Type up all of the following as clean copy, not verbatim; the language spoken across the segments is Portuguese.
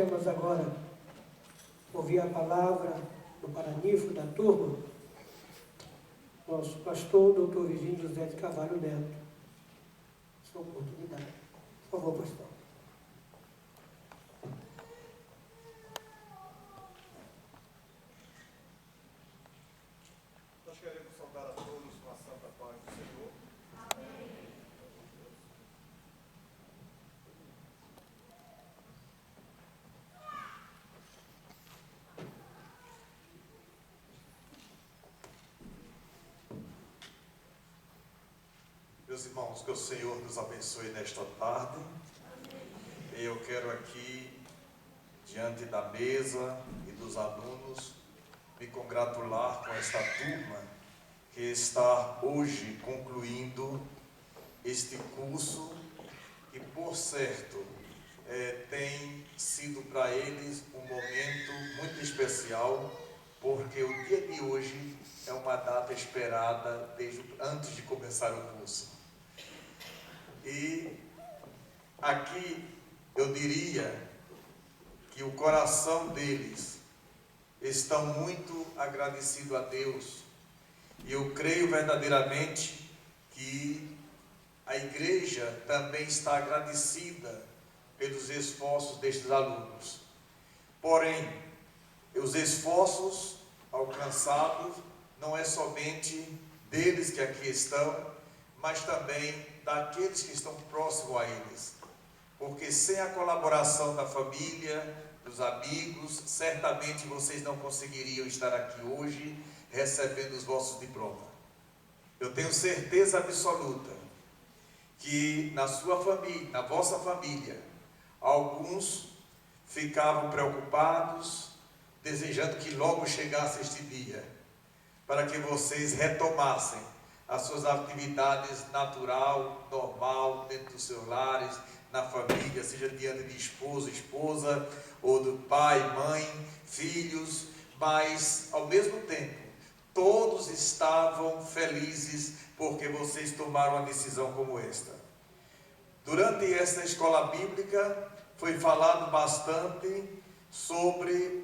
iremos agora ouvir a palavra do paraninfo da turma, nosso pastor, doutor Virgínio José de Carvalho Neto. Essa oportunidade. Por favor, pastor. Nós queremos saudar a todos com a santa paz do Senhor. Amém. Meus irmãos, que o Senhor nos abençoe nesta tarde. E eu quero aqui, diante da mesa e dos alunos, me congratular com esta turma que está hoje concluindo este curso, que por certo tem sido para eles um momento muito especial, porque o dia de hoje é uma data esperada antes de começar o curso. E aqui eu diria que o coração deles estão muito agradecidos a Deus. E eu creio verdadeiramente que a igreja também está agradecida pelos esforços destes alunos. Porém, os esforços alcançados não é somente deles que aqui estão, mas também daqueles que estão próximos a eles. Porque sem a colaboração da família, dos amigos, certamente vocês não conseguiriam estar aqui hoje recebendo os vossos diplomas. Eu tenho certeza absoluta que na sua família, na vossa família, alguns ficavam preocupados, desejando que logo chegasse este dia, para que vocês retomassem as suas atividades natural, normal, dentro dos seus lares, na família, seja diante de esposo, esposa, ou do pai, mãe, filhos, mas ao mesmo tempo, todos estavam felizes porque vocês tomaram uma decisão como esta. Durante esta escola bíblica, foi falado bastante sobre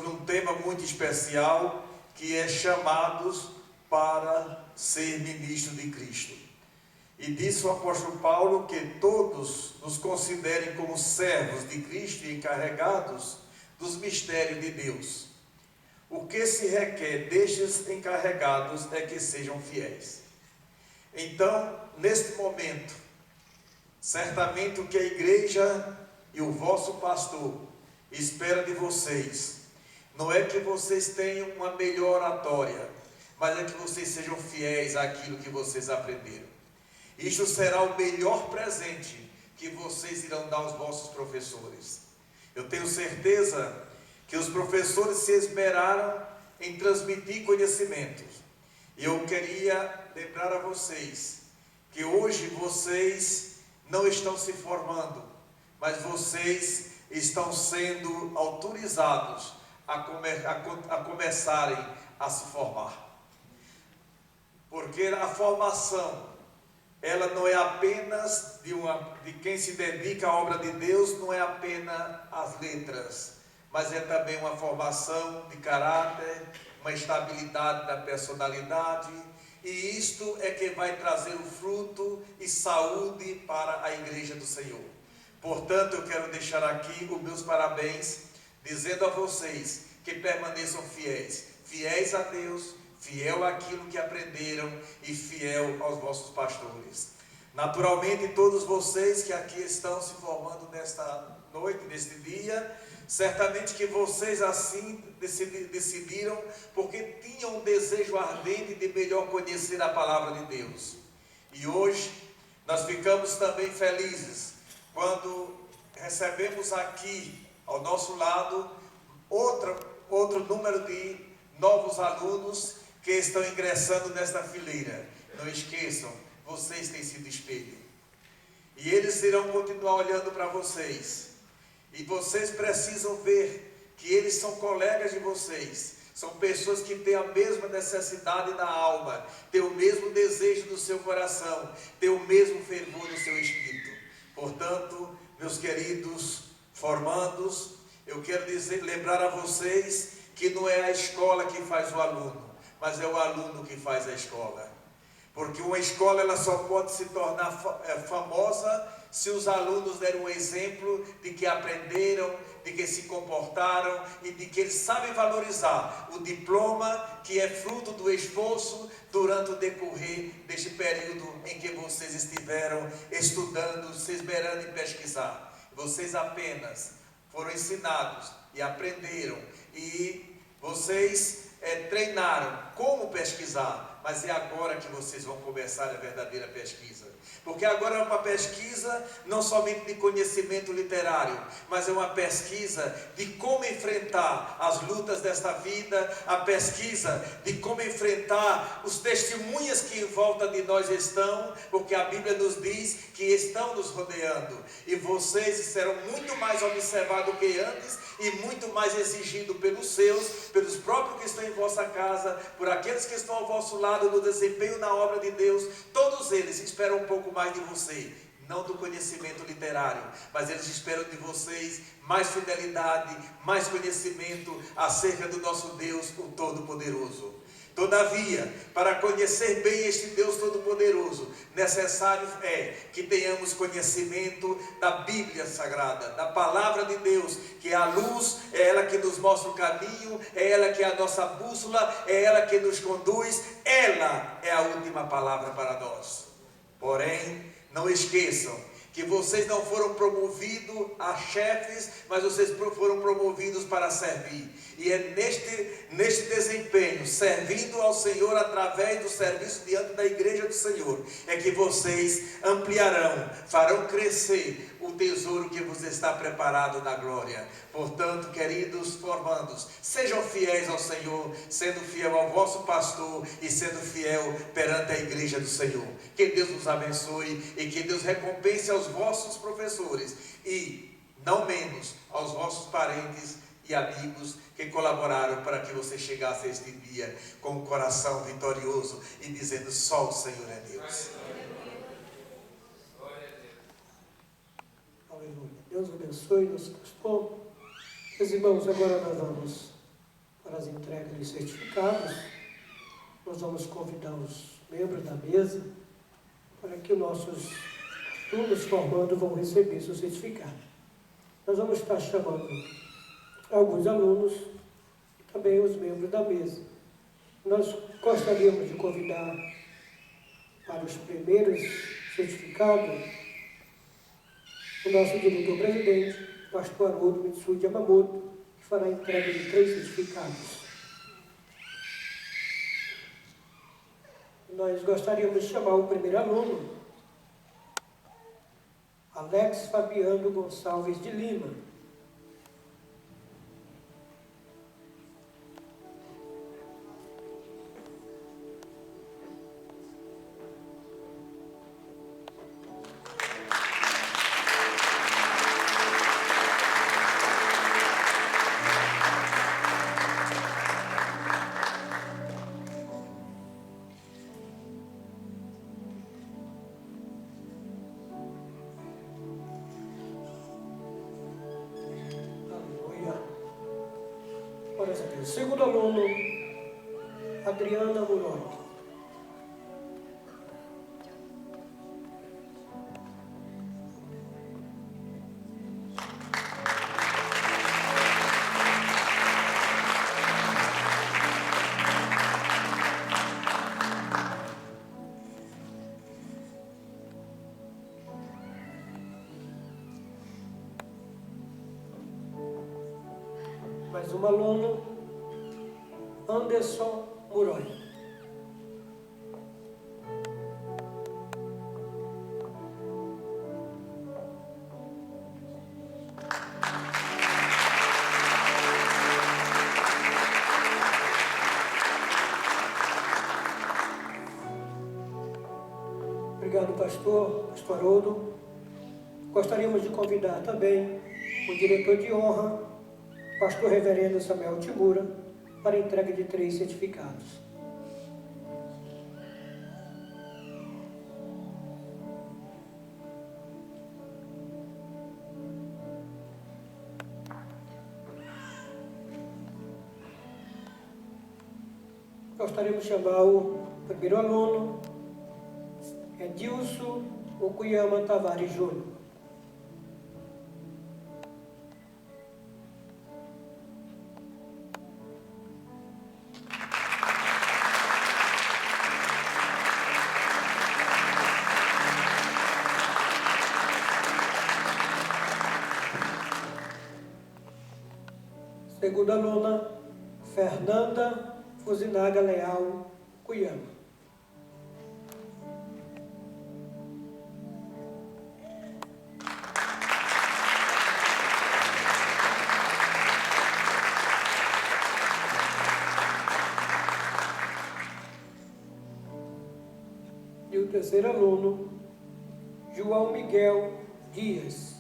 um tema muito especial, que é chamados para ser ministro de Cristo. E disse o apóstolo Paulo que todos nos considerem como servos de Cristo e encarregados dos mistérios de Deus. O que se requer destes encarregados é que sejam fiéis. Então, neste momento, certamente o que a igreja e o vosso pastor espera de vocês, não é que vocês tenham uma melhor oratória, mas é que vocês sejam fiéis àquilo que vocês aprenderam. Isto será o melhor presente que vocês irão dar aos vossos professores. Eu tenho certeza que os professores se esmeraram em transmitir conhecimentos. E eu queria lembrar a vocês que hoje vocês não estão se formando, mas vocês estão sendo autorizados a começarem a se formar. Porque a formação, ela não é apenas de quem se dedica à obra de Deus, não é apenas as letras, mas é também uma formação de caráter, uma estabilidade da personalidade, e isto é que vai trazer o fruto e saúde para a igreja do Senhor. Portanto, eu quero deixar aqui os meus parabéns, dizendo a vocês que permaneçam fiéis, fiéis a Deus, fiel àquilo que aprenderam e fiel aos vossos pastores. Naturalmente, todos vocês que aqui estão se formando nesta noite, neste dia, certamente que vocês assim decidiram porque tinham um desejo ardente de melhor conhecer a palavra de Deus. E hoje nós ficamos também felizes quando recebemos aqui ao nosso lado outro número de novos alunos que estão ingressando nesta fileira. Não esqueçam, vocês têm sido espelho. E eles irão continuar olhando para vocês. E vocês precisam ver que eles são colegas de vocês. São pessoas que têm a mesma necessidade na alma, têm o mesmo desejo do seu coração, têm o mesmo fervor no seu espírito. Portanto, meus queridos formandos, eu quero lembrar a vocês que não é a escola que faz o aluno, mas é o aluno que faz a escola. Porque uma escola ela só pode se tornar famosa se os alunos deram um exemplo de que aprenderam, de que se comportaram e de que eles sabem valorizar o diploma que é fruto do esforço durante o decorrer deste período em que vocês estiveram estudando, se esmerando em pesquisar. Vocês apenas foram ensinados e aprenderam e vocês treinaram como pesquisar, mas é agora que vocês vão começar a verdadeira pesquisa. Porque agora é uma pesquisa não somente de conhecimento literário, mas é uma pesquisa de como enfrentar as lutas desta vida, a pesquisa de como enfrentar os testemunhas que em volta de nós estão, porque a Bíblia nos diz que estão nos rodeando, e vocês serão muito mais observados que antes, e muito mais exigidos pelos seus, pelos próprios que estão em vossa casa, por aqueles que estão ao vosso lado no desempenho na obra de Deus. Todos eles esperam um pouco mais de você, não do conhecimento literário, mas eles esperam de vocês mais fidelidade, mais conhecimento acerca do nosso Deus, o Todo-Poderoso. Todavia, para conhecer bem este Deus Todo-Poderoso, necessário é que tenhamos conhecimento da Bíblia Sagrada, da Palavra de Deus, que é a luz, é ela que nos mostra o caminho, é ela que é a nossa bússola, é ela que nos conduz, ela é a última palavra para nós. Porém, não esqueçam que vocês não foram promovidos a chefes, mas vocês foram promovidos para servir. E é neste desempenho, servindo ao Senhor através do serviço diante da igreja do Senhor, é que vocês ampliarão, farão crescer o tesouro que vos está preparado na glória. Portanto, queridos formandos, sejam fiéis ao Senhor, sendo fiel ao vosso pastor e sendo fiel perante a igreja do Senhor. Que Deus nos abençoe e que Deus recompense aos vossos professores e, não menos, aos vossos parentes e amigos que colaboraram para que você chegasse a este dia com o coração vitorioso e dizendo: só o Senhor é Deus. Aleluia. Deus abençoe nosso pastor. Meus irmãos, agora nós vamos para as entregas de certificados. Nós vamos convidar os membros da mesa para que os nossos alunos formandos vão receber seu certificado. Nós vamos estar chamando alguns alunos e também os membros da mesa. Nós gostaríamos de convidar para os primeiros certificados o nosso diretor-presidente, pastor Haroldo Mitsude Yamamoto, que fará a entrega de 3 certificados. Nós gostaríamos de chamar o primeiro aluno, Alex Fabiano Gonçalves de Lima. O segundo aluno, Adriana Muroi. Mais um aluno, Anderson Muroi. Obrigado, pastor Haroldo. Gostaríamos de convidar também o diretor de honra, pastor reverendo Samuel Timura, para a entrega de 3 certificados. Gostaríamos de chamar o primeiro aluno, Edilson Okuyama Tavares Júnior. Segunda aluna, Fernanda Fusinaga Leal Okuyama. E o terceiro aluno, João Miguel Dias.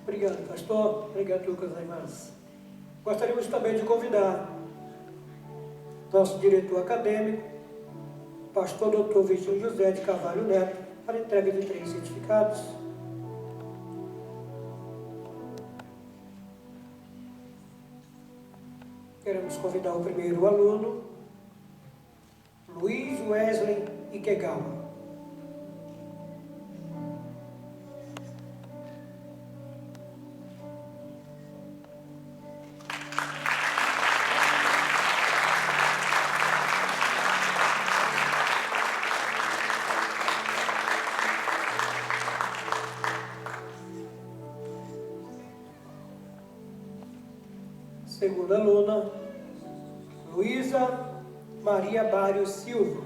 Obrigado, pastor. Obrigado, Lucas Aimas. Gostaríamos também de convidar nosso diretor acadêmico, pastor Dr. Virgínio José de Carvalho Neto, para a entrega de 3 certificados. Queremos convidar o primeiro aluno, Luiz Wesley Ikegawa. Segunda aluna, Luísa Maria Bário Silva.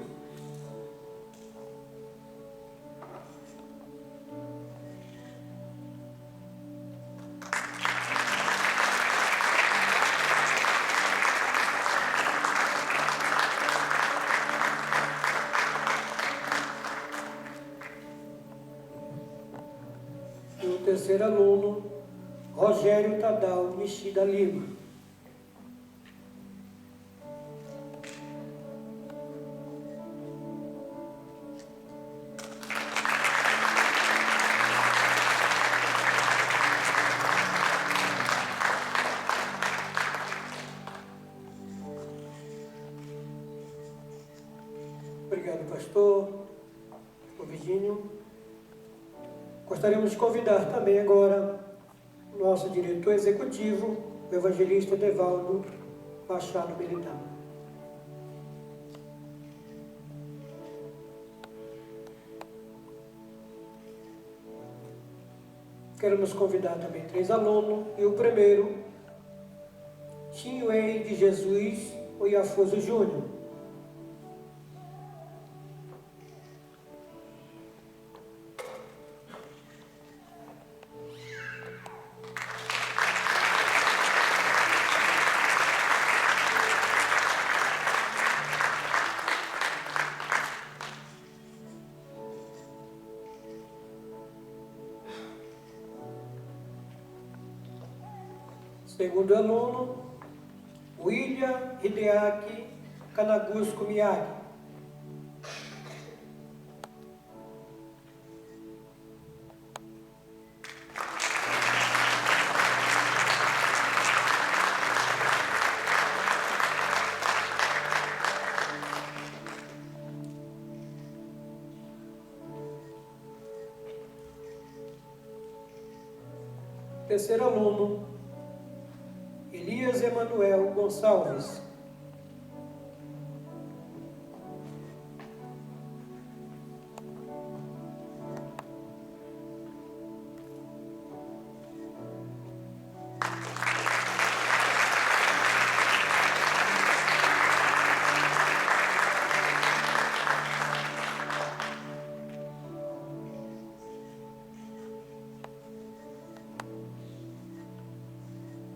E o terceiro aluno, Rogério Tadal Nishida Lima. Obrigado, pastor Virgínio. Gostaríamos de convidar também agora o nosso diretor executivo, o evangelista Devaldo Machado Militar. Queremos convidar também 3 alunos, e o primeiro, Tinhuei de Jesus Oiafuso Júnior. Segundo aluno, William Hideaki Kanagusco Miyagi. Terceiro aluno, Elias Emanuel Gonçalves.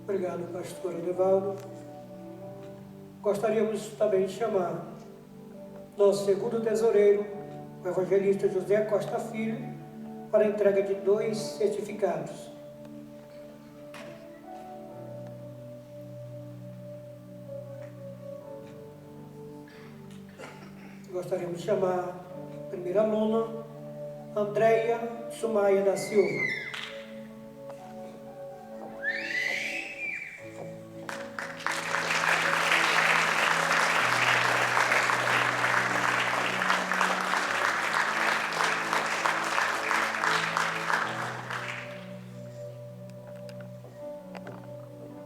Obrigado, pastor Edevaldo. Gostaríamos também de chamar nosso segundo tesoureiro, o evangelista José Costa Filho, para a entrega de 2 certificados. gostaríamos de chamar a primeira aluna, Andréia Sumaia da Silva.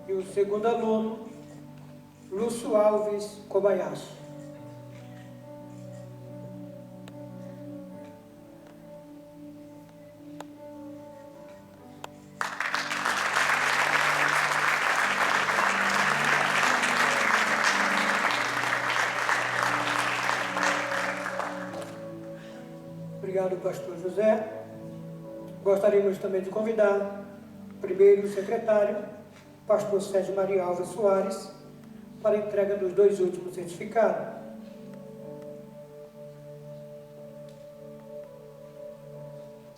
E o segundo aluno, Lúcio Alves Kobayashi. Obrigado, pastor José. Gostaríamos também de convidar o primeiro secretário, pastor Sérgio Maria Alves Soares, para a entrega dos 2 últimos certificados.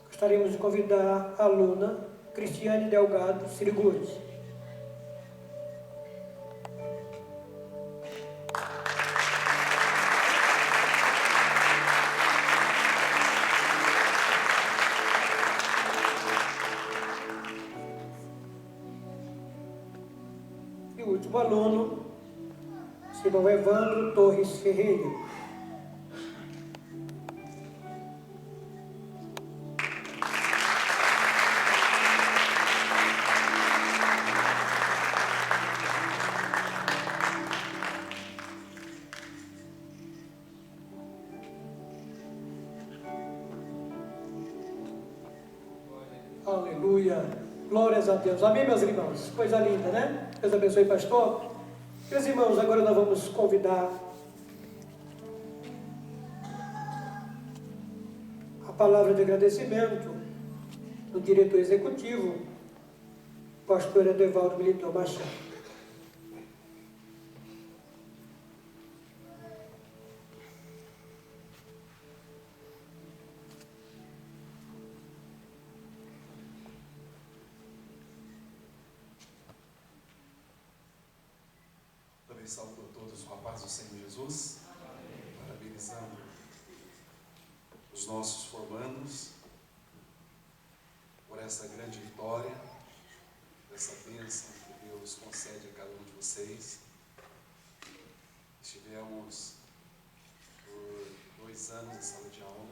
Gostaríamos de convidar a aluna Cristiane Delgado Siriguti. E o último aluno, Simão Evandro Torres Ferreira. Aleluia. Glórias a Deus. Amém, meus irmãos? Coisa linda, né? Deus abençoe, pastor. Meus irmãos, agora nós vamos convidar a palavra de agradecimento do diretor executivo, pastor Edevaldo Militão Machado. Saúdo a todos com a paz do Senhor Jesus, parabenizando os nossos formandos por essa grande vitória, essa bênção que Deus concede a cada um de vocês. Estivemos por 2 anos em sala de aula,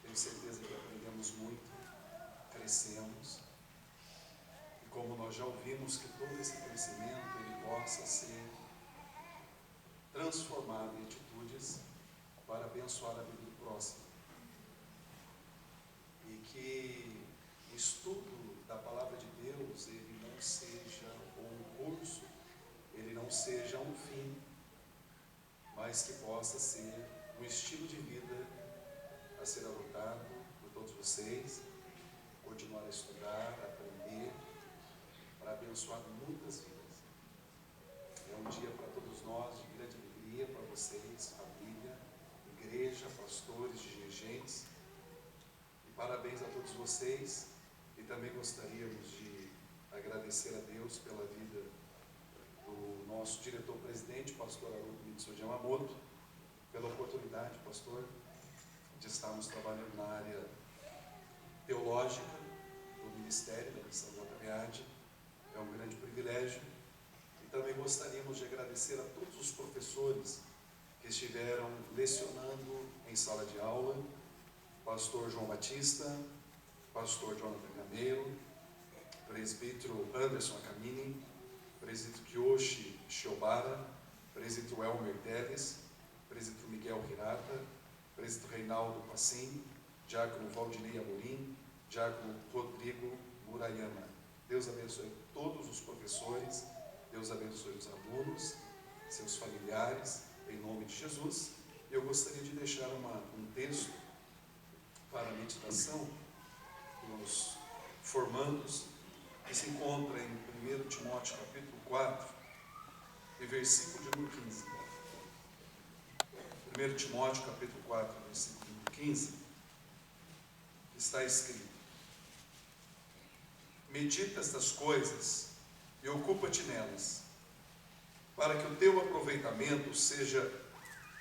tenho certeza que aprendemos muito, crescemos. Como nós já ouvimos, que todo esse crescimento ele possa ser transformado em atitudes para abençoar a vida do próximo. E que o estudo da palavra de Deus, ele não seja um curso, ele não seja um fim, mas que possa ser um estilo de vida a ser adotado por todos vocês, continuar a estudar, a aprender, para abençoar muitas vidas. É um dia para todos nós de grande alegria, para vocês, família, igreja, pastores, dirigentes. E parabéns a todos vocês. E também gostaríamos de agradecer a Deus pela vida do nosso diretor-presidente, pastor Haroldo Mitsu de Yamamoto, pela oportunidade, pastor, de estarmos trabalhando na área teológica do Ministério da Missão JVAD. É um grande privilégio. E também gostaríamos de agradecer a todos os professores que estiveram lecionando em sala de aula, pastor João Batista, pastor Jonathan Gameiro, presbítero Anderson Akamini, presbítero Kiyoshi Shiobara, presbítero Elmer Teles, presbítero Miguel Hirata, presbítero Reinaldo Passim, diácono Valdinei Amorim, diácono Rodrigo Murayama. Deus abençoe todos os professores, Deus abençoe os alunos, seus familiares, em nome de Jesus. Eu gostaria de deixar um texto para a meditação dos formandos, que se encontra em 1 Timóteo capítulo 4, e versículo de número 15. 1 Timóteo capítulo 4, versículo de número 15, está escrito: medita estas coisas e ocupa-te nelas, para que o teu aproveitamento seja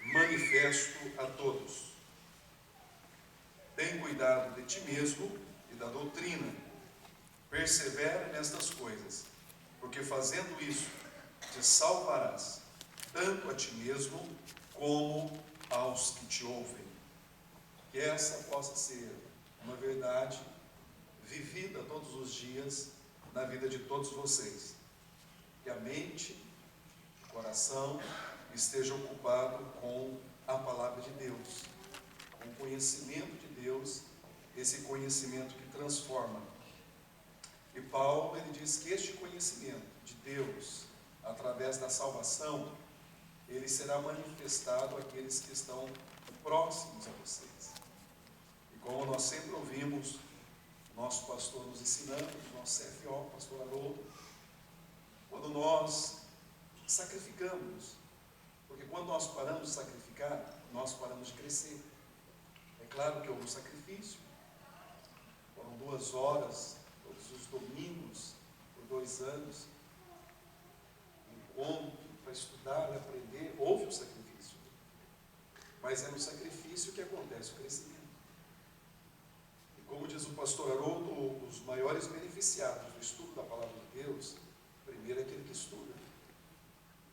manifesto a todos. Tem cuidado de ti mesmo e da doutrina. Persevera nestas coisas, porque fazendo isso, te salvarás, tanto a ti mesmo como aos que te ouvem. Que essa possa ser uma verdade vivida todos os dias na vida de todos vocês. Que a mente, o coração esteja ocupado com a palavra de Deus, com o conhecimento de Deus, esse conhecimento que transforma. E Paulo, ele diz que este conhecimento de Deus, através da salvação, ele será manifestado àqueles que estão próximos a vocês. E como nós sempre ouvimos, nosso pastor nos ensinando, nosso CFO, pastor Haroldo, quando nós sacrificamos, porque quando nós paramos de sacrificar, nós paramos de crescer. É claro que houve um sacrifício, foram 2 horas, todos os domingos, por 2 anos, encontro para estudar e aprender, houve um sacrifício. Mas é no sacrifício que acontece o crescimento. E como diz o pastor Haroldo, os maiores beneficiados do estudo da palavra de Deus, primeiro é aquele que estuda,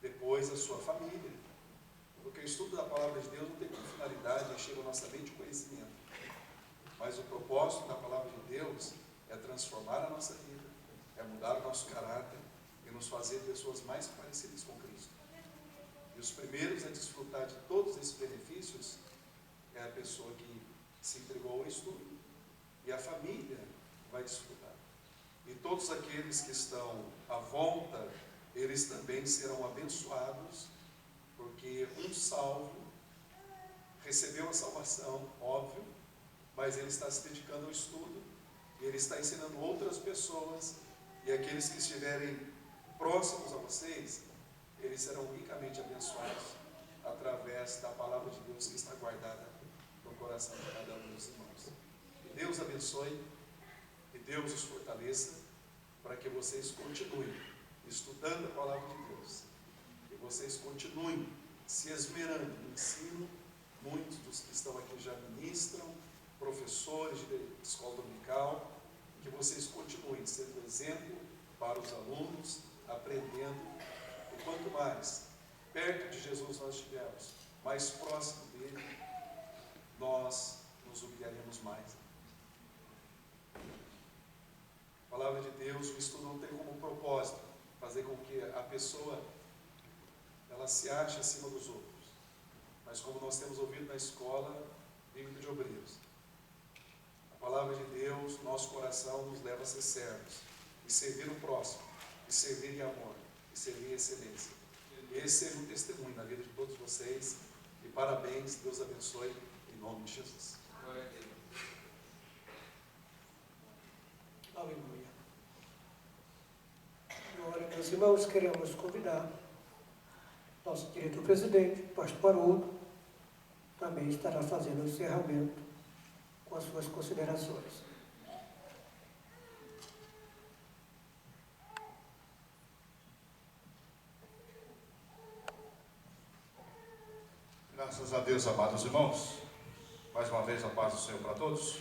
depois a sua família. Porque o estudo da palavra de Deus não tem como finalidade encher a nossa mente de conhecimento. Mas o propósito da palavra de Deus é transformar a nossa vida, é mudar o nosso caráter e nos fazer pessoas mais parecidas com Cristo. E os primeiros a desfrutar de todos esses benefícios é a pessoa que se entregou ao estudo. E a família vai desfrutar. E todos aqueles que estão à volta, eles também serão abençoados, porque um salvo recebeu a salvação, óbvio, mas ele está se dedicando ao estudo, e ele está ensinando outras pessoas, e aqueles que estiverem próximos a vocês, eles serão ricamente abençoados através da palavra de Deus que está guardada no coração de cada um dos irmãos. Que Deus abençoe, que Deus os fortaleça, para que vocês continuem estudando a palavra de Deus, que vocês continuem se esmerando no ensino. Muitos dos que estão aqui já ministram, professores de escola dominical, que vocês continuem sendo exemplo para os alunos, aprendendo. E quanto mais perto de Jesus nós estivermos, mais próximo dele, nós nos humilharemos mais. A palavra de Deus, o estudo não tem como propósito fazer com que a pessoa ela se ache acima dos outros. Mas como nós temos ouvido na escola bíblica de Obreiros, a palavra de Deus, nosso coração nos leva a ser servos, e servir o próximo, e servir em amor, e servir em excelência. Esse seja um testemunho na vida de todos vocês, e parabéns, Deus abençoe, em nome de Jesus. Aleluia. Agora, meus irmãos, queremos convidar nosso diretor-presidente, pastor Haroldo, também estará fazendo o encerramento com as suas considerações. Graças a Deus, amados irmãos. Mais uma vez a paz do Senhor para todos.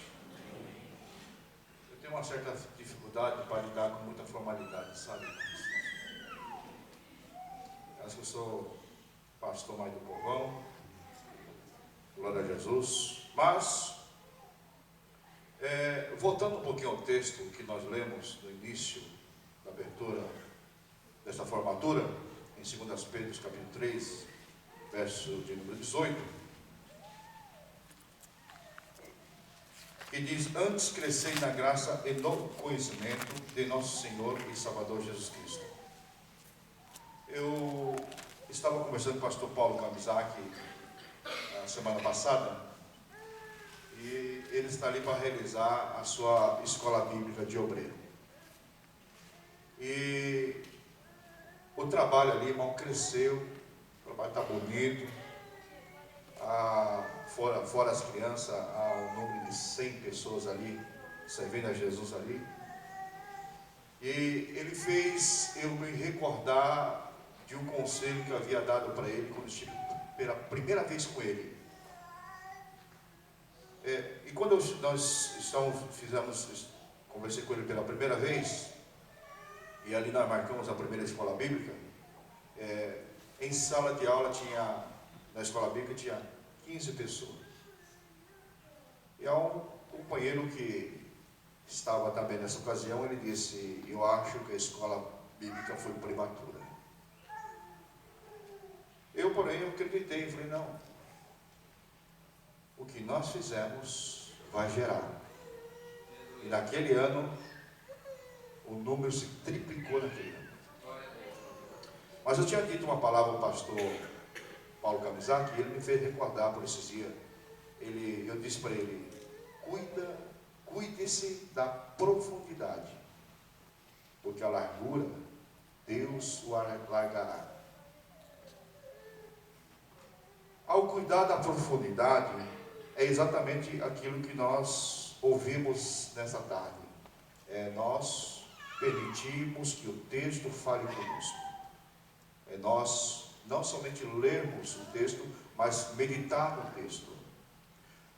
Eu tenho uma certa dificuldade para lidar com muita formalidade, sabe? Acho que eu sou pastor mais do povão, glória a Jesus. Mas, voltando um pouquinho ao texto que nós lemos no início da abertura desta formatura, em 2 Pedro, capítulo 3, verso de número 18, que diz: antes crescei na graça e no conhecimento de nosso Senhor e Salvador Jesus Cristo. Eu estava conversando com o pastor Paulo Kamizaki a semana passada, e ele está ali para realizar a sua escola bíblica de obreiro. E o trabalho ali, irmão, cresceu, o trabalho está bonito. Fora as crianças, há um número de 100 pessoas ali, servindo a Jesus ali. E ele fez eu me recordar de um conselho que eu havia dado para ele quando estive pela primeira vez com ele. E quando conversei com ele pela primeira vez, e ali nós marcamos a primeira escola bíblica, em sala de aula na escola bíblica tinha 15 pessoas. E há um companheiro que estava também nessa ocasião, ele disse: eu acho que a escola bíblica foi prematura. Eu, porém, eu acreditei, falei: não, o que nós fizemos vai gerar. E naquele ano, o número se triplicou naquele ano. Mas eu tinha dito uma palavra ao pastor Paulo Camizaki, e ele me fez recordar por esses dias. Eu disse para ele: cuide-se da profundidade, porque a largura Deus o largará. Ao cuidar da profundidade, é exatamente aquilo que nós ouvimos nessa tarde. Nós permitimos que o texto fale conosco. Nós não somente lermos o texto, mas meditar no texto.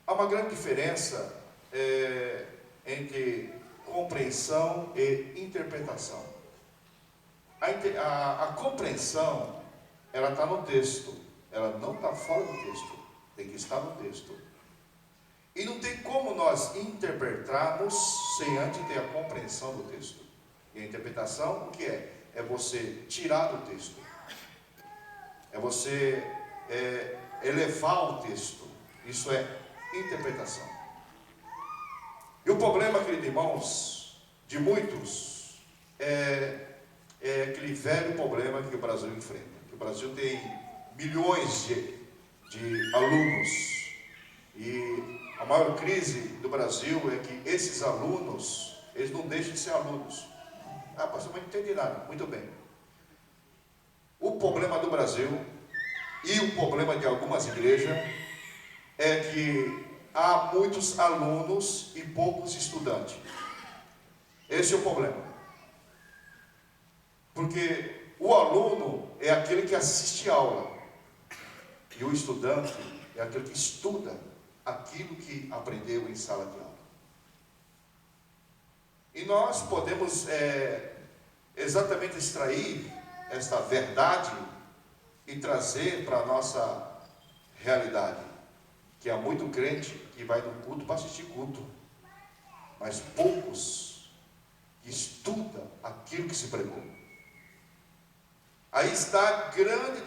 Há uma grande diferença entre compreensão e interpretação. A compreensão, ela está no texto, ela não está fora do texto, tem que estar no texto. E não tem como nós interpretarmos sem antes ter a compreensão do texto. E a interpretação, o que é? É você tirar do texto, é você elevar o texto. Isso é interpretação. E o problema, queridos irmãos, de muitos, é aquele velho problema que o Brasil enfrenta. Que o Brasil tem milhões de alunos, e a maior crise do Brasil é que esses alunos, eles não deixam de ser alunos. Pastor, mas não entendi nada. Muito bem. O problema do Brasil e o problema de algumas igrejas é que há muitos alunos e poucos estudantes. Esse é o problema. Porque o aluno é aquele que assiste a aula, e o estudante é aquele que estuda aquilo que aprendeu em sala de aula. E nós podemos exatamente extrair esta verdade e trazer para a nossa realidade, que há muito crente que vai no culto para assistir culto, mas poucos que estudam aquilo que se pregou. Aí está a grande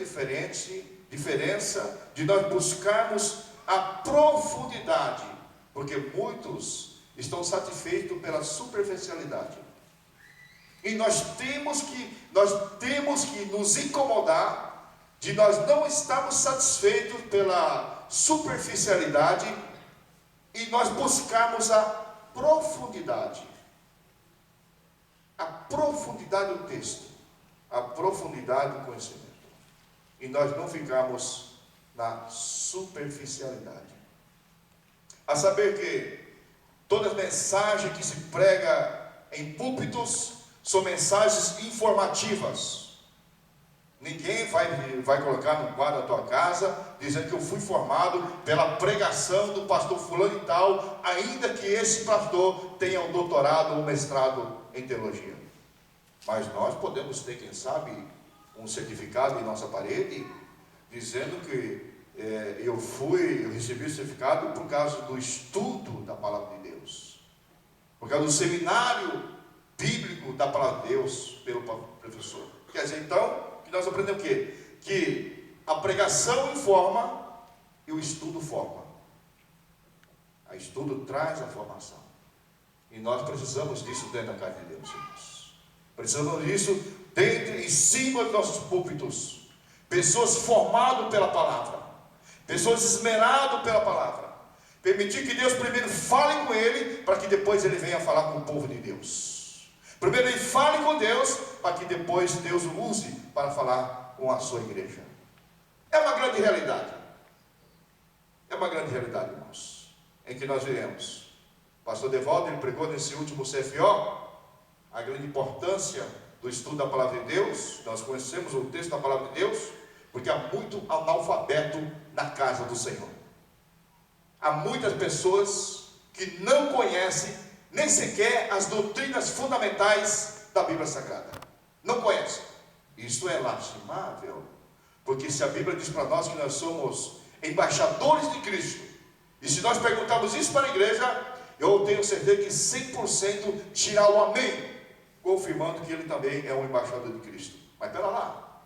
diferença de nós buscarmos a profundidade, porque muitos estão satisfeitos pela superficialidade. E nós temos que nos incomodar de nós não estarmos satisfeitos pela superficialidade e nós buscarmos a profundidade. A profundidade do texto, a profundidade do conhecimento. E nós não ficamos na superficialidade. A saber que todas as mensagens que se prega em púlpitos são mensagens informativas. Ninguém vai colocar no quadro da tua casa dizendo que eu fui formado pela pregação do pastor fulano e tal, ainda que esse pastor tenha um doutorado ou mestrado em teologia. Mas nós podemos ter, quem sabe, um certificado em nossa parede dizendo que eu recebi o certificado por causa do estudo da palavra de Deus, por causa do seminário bíblico da palavra de Deus pelo professor. Quer dizer, então, que nós aprendemos o quê? Que a pregação informa e o estudo forma. O estudo traz a formação. E nós precisamos disso dentro da casa de Deus, irmãos. Precisamos disso dentro, em cima dos nossos púlpitos. Pessoas formadas pela palavra. Pessoas esmeradas pela palavra. Permitir que Deus primeiro fale com ele, para que depois ele venha falar com o povo de Deus. Primeiro ele fale com Deus, para que depois Deus o use para falar com a sua igreja. É uma grande realidade. É uma grande realidade, irmãos, em que nós veremos. O pastor Devaldo, ele pregou nesse último CFO a grande importância do estudo da palavra de Deus. Nós conhecemos o texto da palavra de Deus, Porque há muito analfabeto na casa do Senhor. Há muitas pessoas que não conhecem nem sequer as doutrinas fundamentais da Bíblia Sagrada. Não conhecem. Isso é lastimável. Porque se a Bíblia diz para nós que nós somos embaixadores de Cristo, e se nós perguntarmos isso para a igreja, eu tenho certeza que 100% dirá o amém, confirmando que ele também é um embaixador de Cristo. Mas espera lá,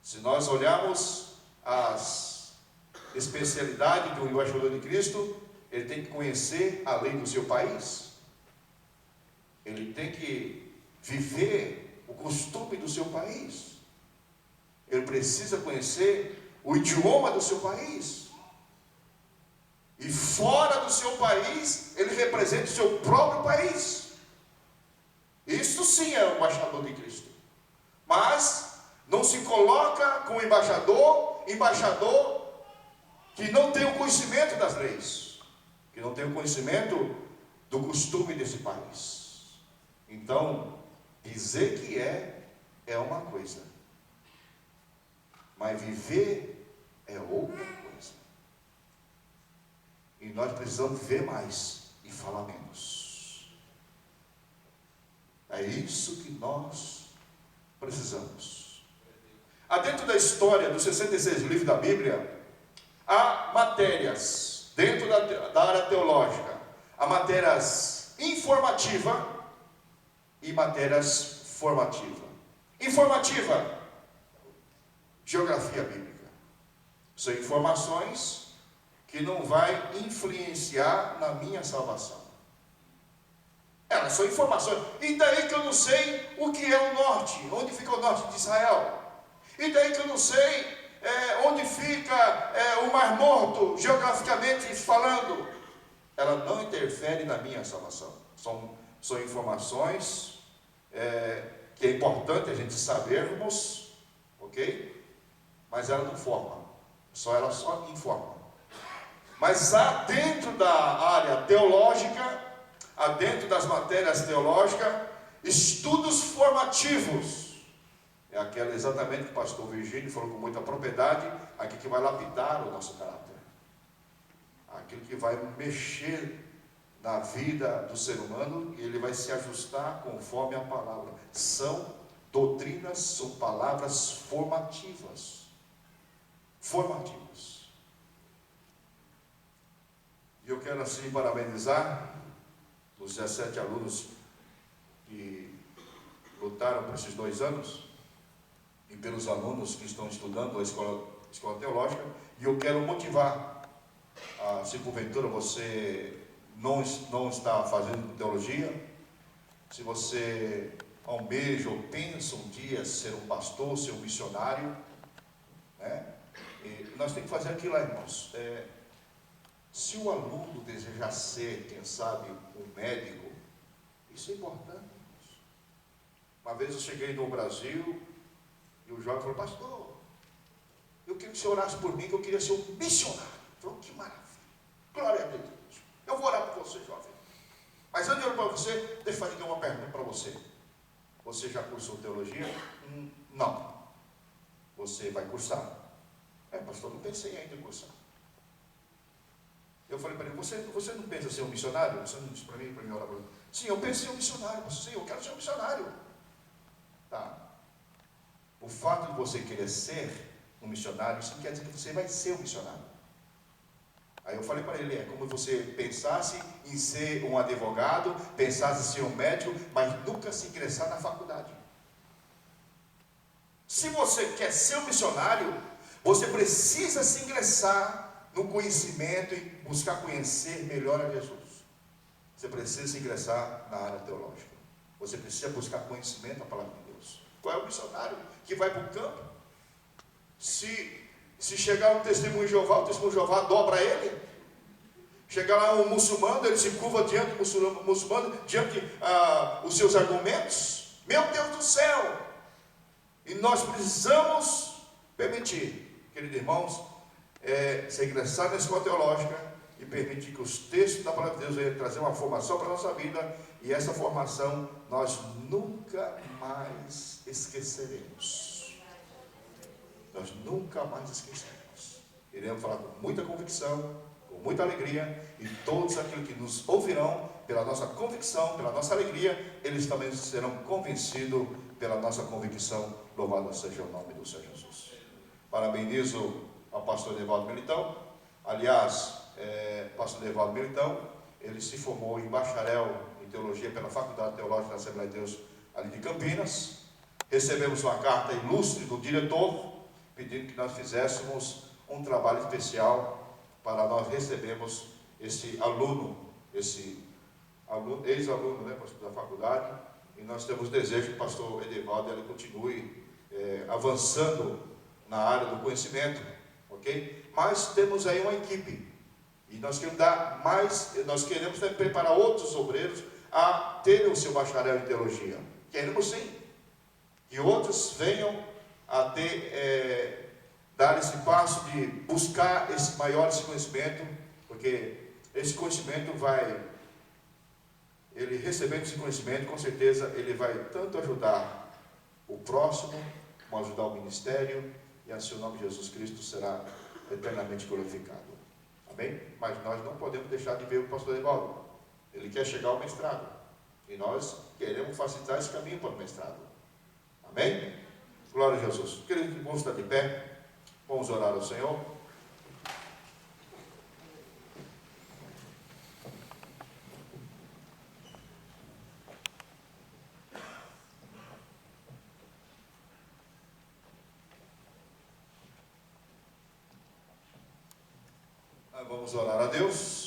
se nós olharmos as especialidades do embaixador de Cristo, ele tem que conhecer a lei do seu país, ele tem que viver o costume do seu país, ele precisa conhecer o idioma do seu país, e fora do seu país, ele representa o seu próprio país. Isso sim é o embaixador de Cristo. Mas não se coloca como embaixador que não tem o conhecimento das leis, que não tem o conhecimento do costume desse país. Então, dizer que é uma coisa, mas viver é outra coisa. E nós precisamos viver mais e falar menos. É isso que nós precisamos. Há dentro da história dos 66 livros da Bíblia, há matérias, dentro da área teológica, há matérias informativa e matérias formativa. Informativa, geografia bíblica. São informações que não vai influenciar na minha salvação. Elas são informações. E daí que eu não sei o que é o norte, onde fica o norte de Israel. E daí que eu não sei onde fica o Mar Morto, geograficamente falando. Ela não interfere na minha salvação. São informações que é importante a gente sabermos, ok? Mas ela não forma. Ela só informa. Mas há dentro da área teológica, há dentro das matérias teológicas, estudos formativos. É aquela exatamente que o pastor Virgínio falou com muita propriedade, aquilo que vai lapidar o nosso caráter. Aquilo que vai mexer na vida do ser humano e ele vai se ajustar conforme a palavra. São doutrinas, são palavras formativas. Formativas. E eu quero assim parabenizar os 17 alunos que lutaram por esses 2 anos e pelos alunos que estão estudando a escola teológica, e eu quero motivar, se porventura você não está fazendo teologia, se você almeja ou pensa um dia ser um pastor, ser um missionário, né? E nós temos que fazer aquilo lá, irmãos. Se o aluno desejar ser, quem sabe, um médico, isso é importante. Uma vez eu cheguei no Brasil e o jovem falou: pastor, eu queria que o senhor orasse por mim, que eu queria ser um missionário. Eu falei: que maravilha, glória a Deus, eu vou orar por você, jovem. Mas antes de orar para você, deixa eu fazer uma pergunta para você. Você já cursou teologia? Não. Você vai cursar? Pastor, não pensei ainda em cursar. Eu falei para ele: você não pensa ser um missionário? Você não disse para mim orar para mim? Sim, eu pensei em um missionário. Sim, eu quero ser um missionário. Tá. O fato de você querer ser um missionário, isso não quer dizer que você vai ser um missionário. Aí eu falei para ele: é como você pensasse em ser um advogado, pensasse em ser um médico, mas nunca se ingressar na faculdade. Se você quer ser um missionário, você precisa se ingressar no conhecimento e buscar conhecer melhor a Jesus. Você precisa ingressar na área teológica. Você precisa buscar conhecimento da palavra de Deus. Qual é o missionário que vai para o campo? Se chegar um testemunho de Jeová, o testemunho de Jeová dobra ele. Chegar lá um muçulmano, ele se curva diante do muçulmano, diante os seus argumentos. Meu Deus do céu! E nós precisamos permitir, queridos irmãos, se ingressar na escola teológica e permitir que os textos da palavra de Deus venham trazer uma formação para a nossa vida, e essa formação nós nunca mais esqueceremos. nós nunca mais esqueceremos. Iremos falar com muita convicção, com muita alegria, e todos aqueles que nos ouvirão, pela nossa convicção, pela nossa alegria, eles também serão convencidos pela nossa convicção. Louvado seja o nome do Senhor Jesus. Parabenizo ao pastor Evaldo Militão. Aliás, pastor Evaldo Militão, ele se formou em bacharel em teologia pela Faculdade Teológica da Assembleia de Deus ali de Campinas. Recebemos uma carta ilustre do diretor, pedindo que nós fizéssemos um trabalho especial para nós recebermos esse aluno, ex-aluno, né, da faculdade, e nós temos desejo que o pastor Edevaldo ele continue avançando na área do conhecimento, ok? Mas temos aí uma equipe, e nós queremos dar mais, nós queremos também preparar outros obreiros a terem o seu bacharel em teologia. Queremos sim, que outros venham a ter, dar esse passo de buscar esse conhecimento, porque esse conhecimento ele recebendo esse conhecimento, com certeza ele vai tanto ajudar o próximo, como ajudar o ministério, e assim o nome de Jesus Cristo será eternamente glorificado. Amém? Mas nós não podemos deixar de ver o pastor Evaldo. Ele quer chegar ao mestrado, e nós queremos facilitar esse caminho para o mestrado. Amém? Glória a Jesus. Queridos, vamos estar de pé, vamos orar ao Senhor. Vamos orar a Deus.